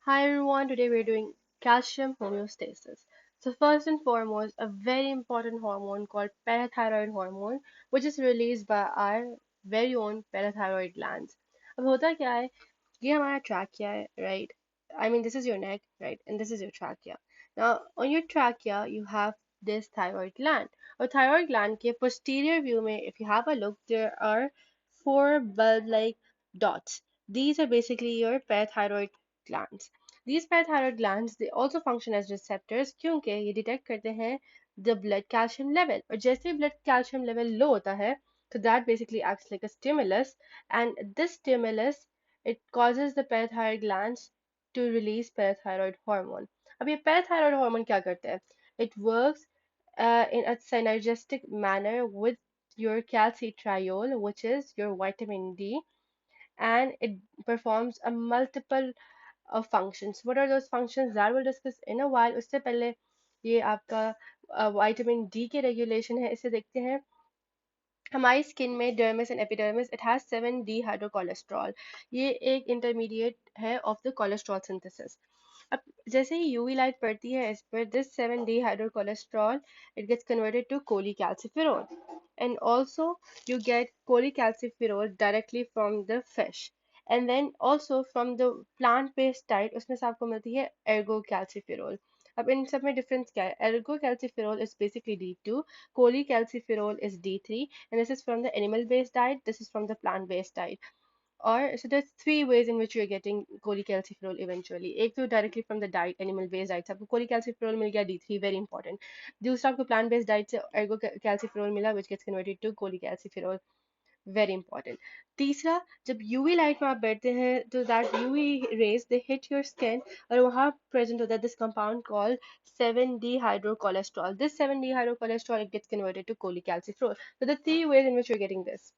Hi everyone, today we're doing calcium homeostasis. So first and foremost, a very important hormone called parathyroid hormone, which is released by our very own parathyroid glands. अब होता क्या है, ये हमारा trachea है, right? I mean, this is your neck, right? And this is your trachea. Now, on your trachea, you have this thyroid gland. Or thyroid gland के posterior view में, if you have a look, there are four bulb-like dots. These are basically your parathyroid glands. These parathyroid glands they also function as receptors क्योंकि ये detect करते हैं the blood calcium level और जैसे ही blood calcium level low होता है so that basically acts like a stimulus and this stimulus it causes the parathyroid glands to release parathyroid hormone. अब ये parathyroid hormone क्या करता है? It works in a synergistic manner with your calcitriol which is your vitamin D and it performs a multiple of functions. What are those functions that we'll discuss in a while. उससे पहले ये आपका vitamin D के regulation है इसे देखते हैं. हमारी स्किन में dermis and epidermis it has 7 dehydrocholesterol. ये एक इंटरमीडिएट है ऑफ द कोलेस्ट्रॉल सिंथेसिस. अब जैसे ही यूवी लाइट पड़ती है इस पर this 7 dehydrocholesterol it gets converted to cholecalciferol and also you get cholecalciferol directly from the fish and then also from the plant based diet उसमें से आपको मिलती है ergocalciferol. अब इन सब में डिफरेंस क्या है? ergocalciferol is basically D2, cholecalciferol is D3 and this is from the animal based diet, this is from the plant based diet. Or so there's three ways in which you're getting cholecalciferol eventually. एक तो directly from the diet, animal based diet से आपको cholecalciferol मिल गया D3 very important. दूसरा आपको plant based diet से ergocalciferol मिला which gets converted to cholecalciferol very important. तीसरा जब UV लाइट में आप बैठते हैं तो that UV rays they hit your skin और वहाँ present होता है this compound called 7D hydrocholesterol. This 7D hydrocholesterol it gets converted to cholecalciferol. So the three ways in which you're getting this.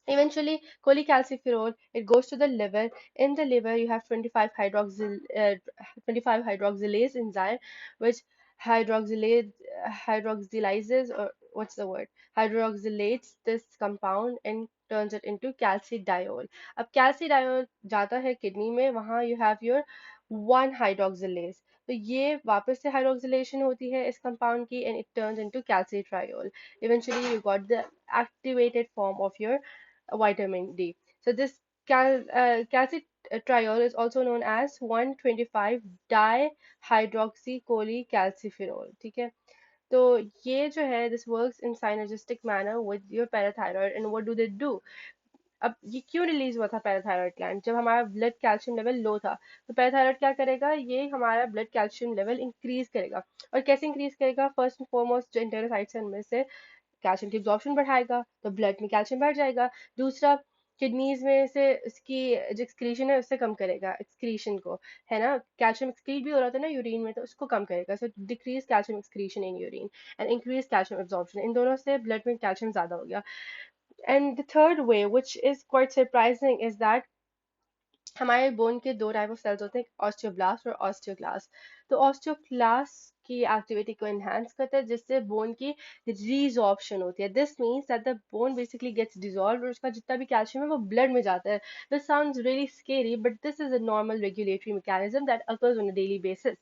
Eventually, cholecalciferol it goes to the liver. In the liver, you have 25 hydroxylase enzyme, which hydroxylizes or what's the word? Hydroxylates this compound and turns it into calcidiol. अब calcidiol जाता है kidney में वहाँ you have your 1 hydroxylase. तो ये वापस से hydroxylation होती है इस compound की and it turns into calcitriol. Eventually, you got the activated form of your vitamin D. So this calcitriol is also known as 125 dihydroxycholecalciferol. ठीक है. तो ये जो है this works in synergistic manner with your parathyroid and what do they do? अब ये क्यों release हुआ था पैराथायरॉयड ग्लैंड जब हमारा ब्लड कैल्शियम लेवल लो था तो पैराथायरॉयड क्या करेगा ये हमारा ब्लड कैल्शियम लेवल इंक्रीज करेगा और कैसे इंक्रीज करेगा फर्स्ट एंड फॉरमोस्ट जो इंटेरोसाइट्स हैं उनमें से कैल्शियम की एब्जॉर्प्शन बढ़ाएगा तो ब्लड में कैल्शियम बढ़ जाएगा. दूसरा किडनीज में से इसकी जो एक्सक्रीशन है उससे कम करेगा एक्सक्रीशन को है ना कैल्शियम एक्सक्रीट भी हो रहा था ना यूरिन में तो उसको कम करेगा so decrease calcium excretion in urine and increase calcium absorption in दोनों से ब्लड में कैल्शियम ज्यादा हो गया. And the third way which is quite surprising is that हमारे बोन के दो टाइप ऑफ सेल्स होते हैं ऑस्टियोब्लास्ट और ऑस्टियोक्लास्ट. तो ऑस्टियोक्लास्ट की एक्टिविटी को एनहांस करता है जिससे बोन की रीजॉर्प्शन होती है. This means that the bone basically gets dissolve और उसका जितना भी कैल्शियम है वो ब्लड में जाता है. This sounds really scary but this is a normal regulatory mechanism that occurs on a daily basis.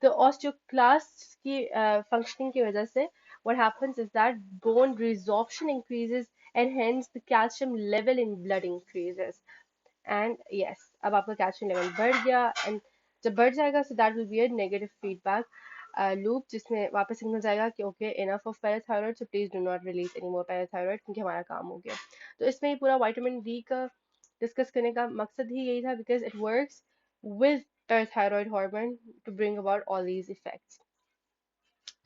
तो ऑस्टियोक्लास्ट की फंक्शनिंग की वजह से what happens is that bone resorption increases and hence the calcium level in blood increases. And yes अब आपका calcium level बढ़ गया and जब बढ़ जाएगा so that will be a negative feedback loop जिसमें वापस सिग्नल जाएगा कि okay enough of parathyroid so please do not release any more parathyroid क्योंकि हमारा काम हो गया. तो इसमें ही पूरा विटामिन डी का डिस्कस करने का मकसद ही यही था because it works with parathyroid hormone to bring about all these effects.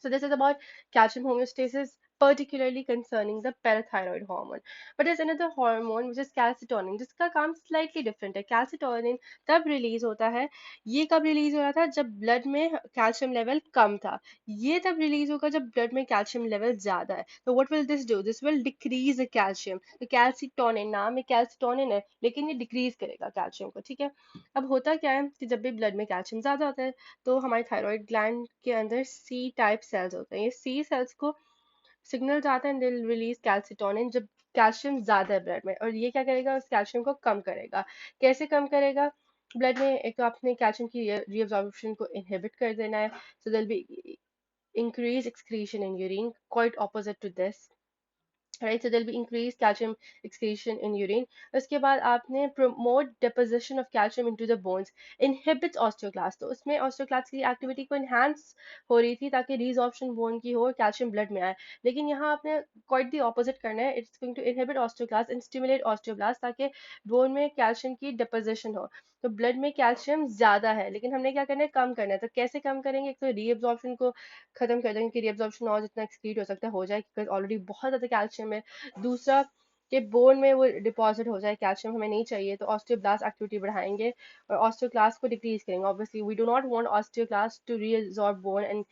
So this is about calcium homeostasis, particularly concerning the parathyroid hormone. But there's another hormone which is calcitonin, जिसका काम slightly different है. Calcitonin तब release होता है, ये कब release हो रहा था जब blood में calcium level कम था. ये तब release होगा जब blood में calcium level ज़्यादा है. So what will this do? This will decrease the calcium. तो calcitonin नाम में calcitonin है, लेकिन ये decrease करेगा calcium को. ठीक है. अब होता क्या है कि जब भी blood में calcium ज़्यादा होता है तो हमारे थायराइड ग्लैंड के अंदर सी टाइप सेल्स होते हैं. ये सी सेल्स को सिग्नल जाता है एंड दे रिलीज कैल्सिटोनिन जब कैल्शियम ज्यादा है ब्लड में और ये क्या करेगा उस कैल्शियम को कम करेगा. कैसे कम करेगा? ब्लड में एक तो आपने कैल्शियम की रीअब्जॉर्प्शन को इनहिबिट कर देना है, so there'll be increased excretion in urine, quite opposite to this. Right, so there'll be increased calcium excretion in urine. उसके बाद आपने promote deposition of calcium into the bones, inhibits osteoclast. तो उसमें osteoclast की activity को enhance हो रही थी ताकि resorption bone की हो और calcium blood में आए, लेकिन यहाँ आपने quite the opposite करना है. It's going to inhibit osteoclast and stimulate osteoblast ताकि bone में calcium की deposition हो. तो blood में calcium ज़्यादा है, लेकिन हमने क्या करना है, कम करना है. तो कैसे कम करेंगे? एक तो reabsorption को खत्म कर देंगे कि रीअब्जॉर्प्शन और जितना एक्सक्रीट हो सकता है हो जाए, क्योंकि ऑलरेडी बहुत ज़्यादा कैल्शियम है. दूसरा कि बोन में वो डिपॉजिट हो जाए, कैल्शियम हमें नहीं चाहिए, तो ऑस्टियोब्लास्ट एक्टिविटी बढ़ाएंगे और ऑस्टियोक्लास्ट को डिक्रीज करेंगे. Obviously we do not want osteoclast to reabsorb bone and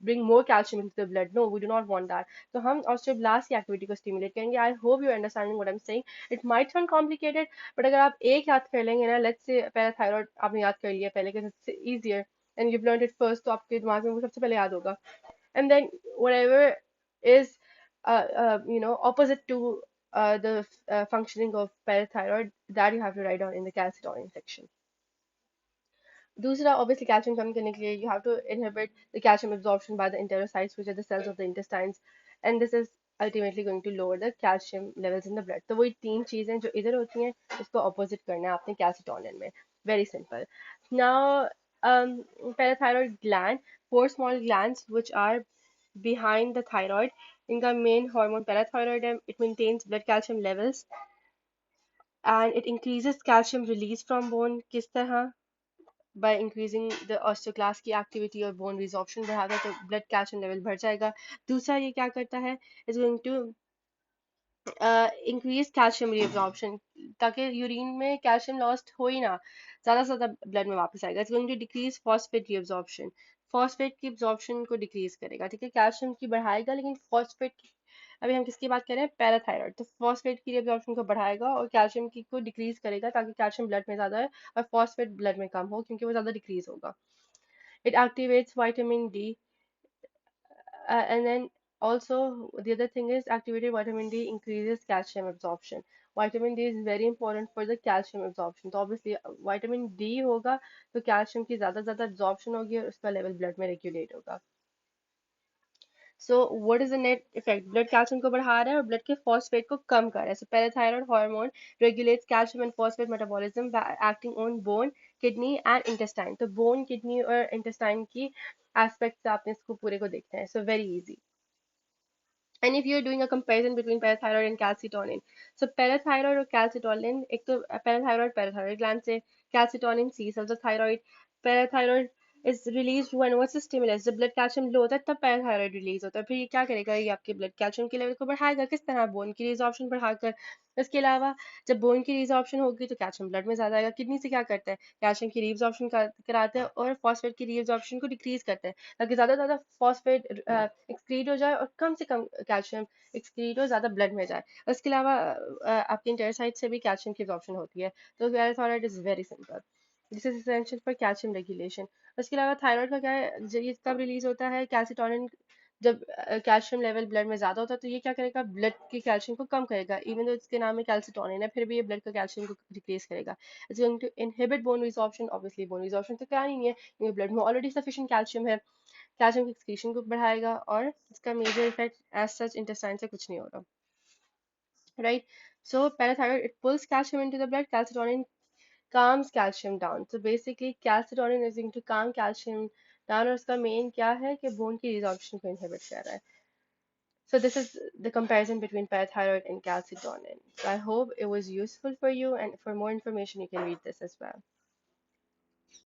bring more calcium into the blood. No, we do not want that. तो हम osteoblast की एक्टिविटी को स्टिमुलेट करेंगे. I hope you understanding what I'm saying. It might sound complicated, but अगर आप एक याद कर लेंगे ना, let's say पैराथायरॉयड आपने याद कर लिया पहले कि it's easier and you've learned it first, तो आपके दिमाग में वो सबसे पहले याद होगा. And then whatever is opposite to the functioning of parathyroid, that you have to write down in the calcitonin section. दूसरा, obviously calcium कम करने के लिए you have to inhibit the calcium absorption by the enterocytes, which are the cells of the intestines, and this is ultimately going to lower the calcium levels in the blood. तो वही तीन चीजें जो इधर होती हैं उसको opposite करना है आपने calcitonin में. Very simple. Now, parathyroid gland, four small glands which are behind the thyroid. इनका main hormone parathyroid है. It maintains blood calcium levels and it increases calcium release from bone. किस तरह? By increasing the osteoclast की activity और bone resorption बढ़ाता है, तो blood calcium level बढ़ जाएगा. दूसरा ये क्या करता है, is going to increase calcium reabsorption, ताकि यूरिन में कैल्शियम लॉस्ट हो ही ना, ज़्यादा से ज़्यादा ब्लड में वापस आएगा. It's going to decrease phosphate reabsorption, phosphate की एब्जॉर्प्शन को डिक्रीज करेगा. ठीक है, कैल्शियम की बढ़ाएगा, लेकिन फॉस्फेट की, अभी हम किसकी बात कर रहे हैं, पैराथायराइड, तो फॉस्फेट की एब्जॉर्प्शन को बढ़ाएगा और कैल्शियम की को डिक्रीज करेगा ताकि कैल्शियम ब्लड में ज़्यादा है और फॉस्फेट ब्लड में कम हो, क्योंकि वो ज़्यादा डिक्रीज होगा. It activates vitamin D, and then also the other thing is activated vitamin D increases calcium absorption. Vitamin D is very important for the calcium absorption. तो obviously vitamin D होगा तो calcium की ज़्यादा absorption होगी और उसका level blood में regulate होगा. So what is the net effect? Blood calcium को बढ़ा रहा है और blood के phosphate को कम कर रहा है. So parathyroid hormone regulates calcium and phosphate metabolism by acting on bone, kidney and intestine. तो bone, kidney और intestine की aspects से आपने इसको पूरे को देखना है. So very easy. And if you're doing a comparison between parathyroid and calcitonin, so parathyroid और calcitonin, एक तो parathyroid gland से, calcitonin C cells of thyroid. Parathyroid is released when what's the stimulus, जब blood calcium low होता है तब parathyroid release होता है. फिर ये क्या करेगा, ये आपके blood calcium के level को बढ़ाएगा. किस तरह? bone की resorption बढ़ाकर. इसके अलावा जब bone की resorption होगी तो calcium blood में ज़्यादा आएगा. किडनी से क्या करता है, calcium की reabsorption कराता है और phosphate की reabsorption को decrease करता है ताकि ज़्यादा से ज़्यादा phosphate एक्सक्रीट हो जाए और कम से कम कैल्शियम एक्सक्रीट हो, ज़्यादा ब्लड में जाए. उसके अलावा आपके इंटेरोसाइट से भी कैल्शियम की एब्जॉर्प्शन होती है. तो parathyroid is very simple. This is essential for calcium regulation. उसके अलावा थायराइड का क्या है, ये कब रिलीज होता है, कैल्सिटोनिन जब कैल्शियम लेवल ब्लड में ज़्यादा होता है, तो ये क्या करेगा, ब्लड के कैल्शियम को कम करेगा. इवन दो इसके नाम में कैल्सिटोनिन है, फिर भी ये ब्लड का कैल्शियम को डिक्रीज करेगा. It's going to inhibit bone resorption. Obviously bone resorption तो करानी नहीं है क्योंकि ब्लड में ऑलरेडी सफिशिएंट कैल्शियम है. कैल्शियम की एक्सक्रीशन को बढ़ाएगा और इसका major effect as such intestine से कुछ नहीं हो रहा. Right, so parathyroid it pulls calcium into the blood, calcitonin calms calcium down. So basically calcitonin is going to calm calcium down और उसका मेन क्या है कि बोन की रिजॉर्प्शन को इनहिबिट कर रहा है. So this is the comparison between parathyroid and calcitonin. So I hope it was useful for you, and for more information you can read this as well.